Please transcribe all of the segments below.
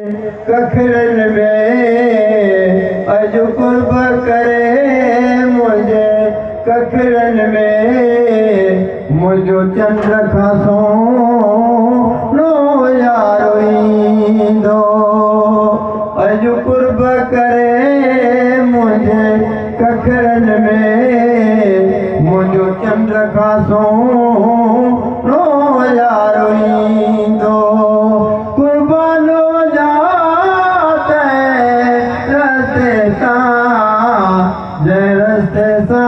कखरन में अज कुर्ब करे मुझे कखरन में मुझो चंद्र खासो नो यारो ईंदो अज कुर्ब करे मुझे कखरन में मुझो चंद्र खासो नो यारो ईंदो कुर्बानो जाते रस्ते सा जय रस्ते सा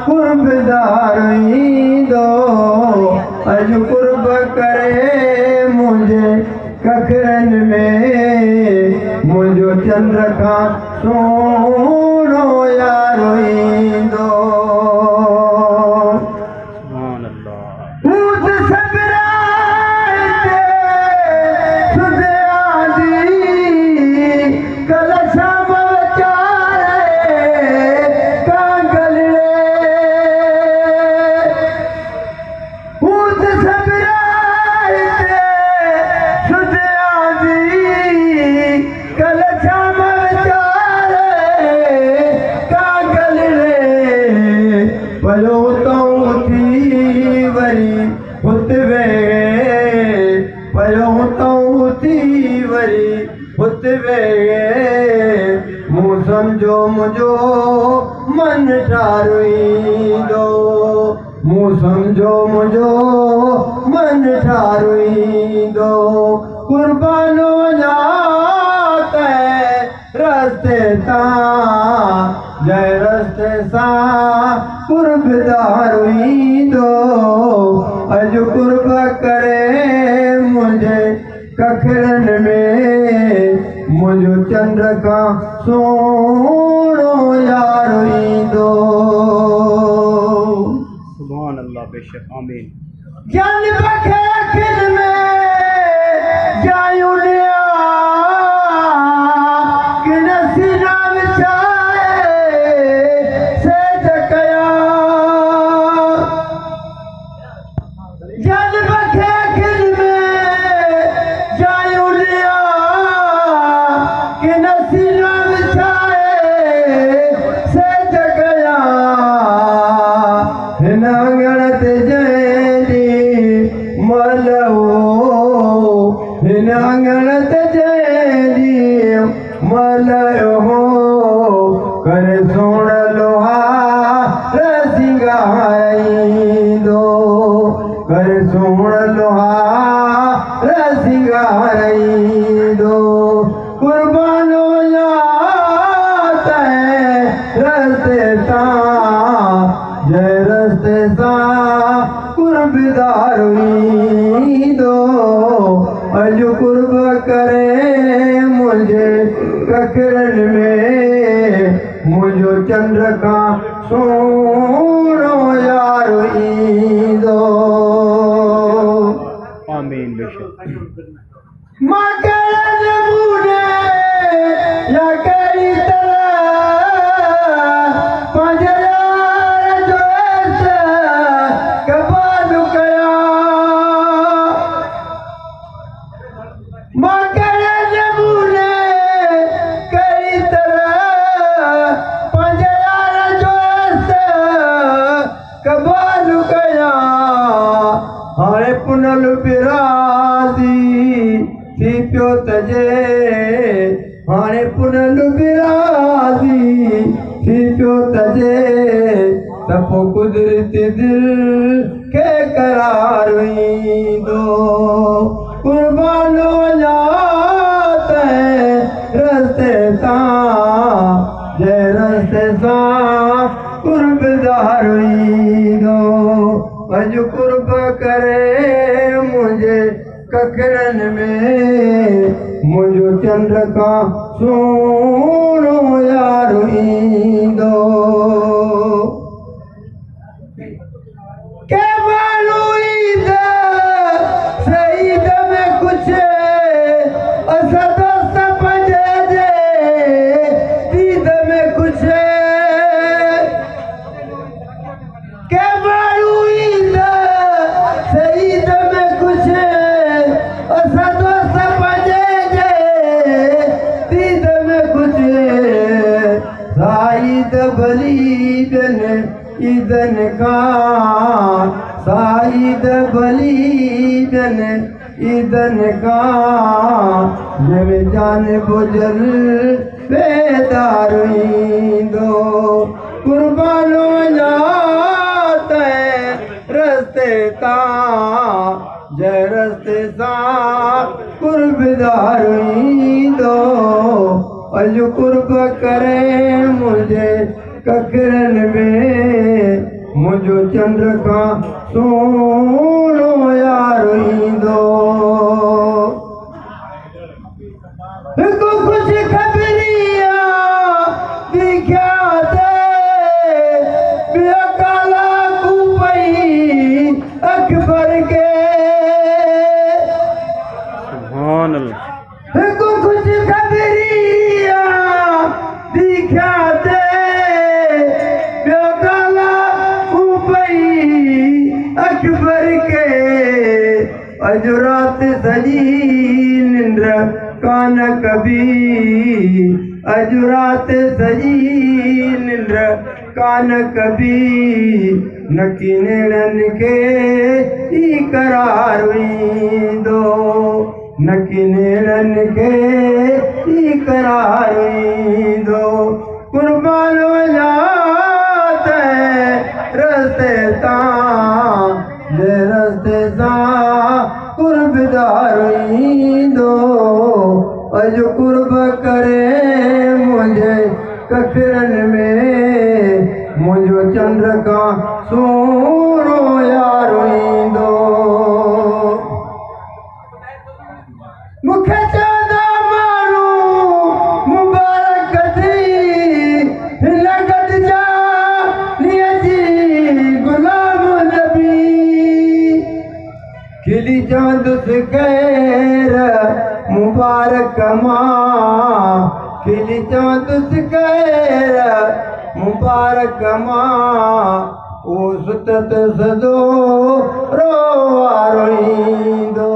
कुर्बदार ईंदो अज कुर्ब करे मुझे कखरन में मुझो चंद्र का सोनो यारो ईंदो मुँह समझो मुझो मन ठारो ईंदो मुँह समझो मुझो मन ठारो ईंदो कुर्बानो जाते रस्ते ता जय रस्ते सा कुर्बदार ईंदो अज कुर्ब करे मुझे कखरन में मुझो चंद्र का सोनो यारो ईंदो सुभान अल्लाह बेशक आमीन जान बखे अखिल में जायूलिया कि नसीना विछाए से जकया जान बखे अखिल में जायूलिया कि नसीना विछाए से जगया हिन आंगण ते जंहिंजी मलहो हिन आंगण ते जंहिंजी मलहो करे सोण लोहार सिंगारींदो करे सोण लोहार सिंगारींदो कुर्बानो जाते रस्ते ता जय रस्ते सा कुर्बदार ईंदो अज कुर्ब करे मुझे कखरन में मुझो चंद्र का सोनो यारो ईंदो आमीन बेशक माँ करे नमूने या करी तरह पंजयार जो ऐसा कबाल कया माँ करे नमूने करी तरह पंजयार जो ऐसा कबाल कया हाणे पुनल बिरादी थी पियो तजे हाणे पुनल बिरादी थी पियो तजे त पोइ कुदरती दिल के करार ईंदो कुर्बानो जाते रस्ते ता जय रस्ते सा कुर्बदार ईंदो अज कुर्ब करे मुझे कखरन में मुझो चंद्र का सोनो यारो ईंदो के मालू ईद सईद में कुछ असद पंजे जे दीद में कुछ के मालू ईद सईद में कुछ असद पंजे जे भली बन ईदन का साईद भली बन ईदन का ये जान बुझल बेदार दो कुर्बानो जाते रस्ते ता जय रस्ते सा कुर्बदार दो अज कुर्ब करे मुझे ककरन में मुझो चंद्र का सोनो यार दो को कुछ खबरिया दिखाते काला कुबई अकबर के सुभान अल्लाह को कुछ खबरिया दिखाते काला कुबई अकबर के अजरात सजी निंद्र कान कभी अजरात सजी निंद्र कान कभी नकीनन के ही करार हुई दो नकीनन के ही करार हुई दो कुर्बान हो जाते रस्ते ता ये रस्ते ता कुर्बदार हुई दो अज कुर्ब करे मुझे ककरन में मुझो चंद्र का सोनो यार हुई दो मुखे चादा मारू मुबारक थी लगत जा नियजी गुलाम नबी खिली चांद से गैर मुबारक माँ खिली चांद से गैर मुबारक माँ ओ सुतत सदो रो दो